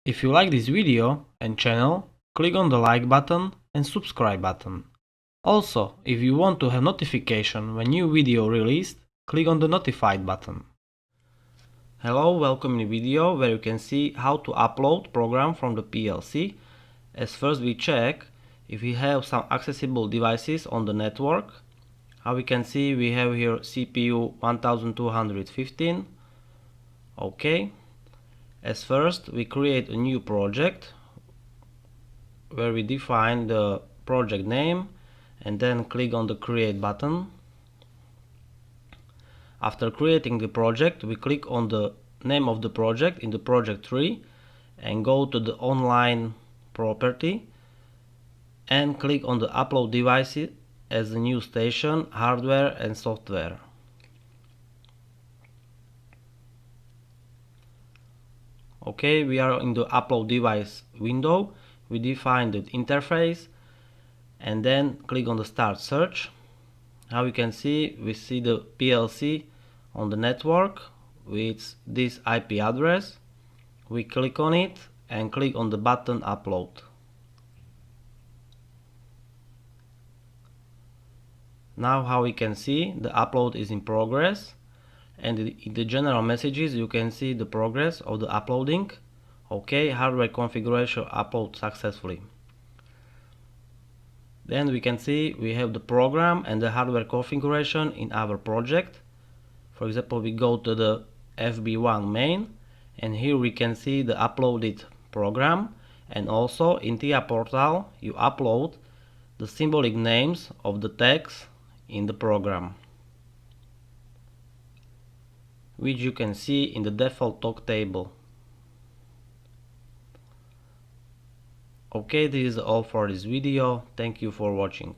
If you like this video and channel, click on the like button and subscribe button. Also, if you want to have notification when new video released, click on the notified button. Hello, welcome in the video where you can see how to upload program from the PLC. As first we check if we have some accessible devices on the network. How we can see, we have here CPU 1215. Okay. As first we create a new project where we define the project name and then click on the create button. After creating the project, we click on the name of the project in the project tree and go to the online property and click on the upload devices as the new station, hardware and software. Okay, we are in the upload device window. We define the interface and then click on the start search. How you can see, we see the PLC on the network with this IP address. We click on it and click on the button upload. Now how we can see, the upload is in progress, and in the general messages you can see the progress of the uploading. Okay, hardware configuration upload successfully. Then we can see we have the program and the hardware configuration in our project. For example, we go to the FB1 main and here we can see the uploaded program, and also in TIA portal you upload the symbolic names of the tags in the program, which you can see in the default talk table. Okay, this is all for this video. Thank you for watching.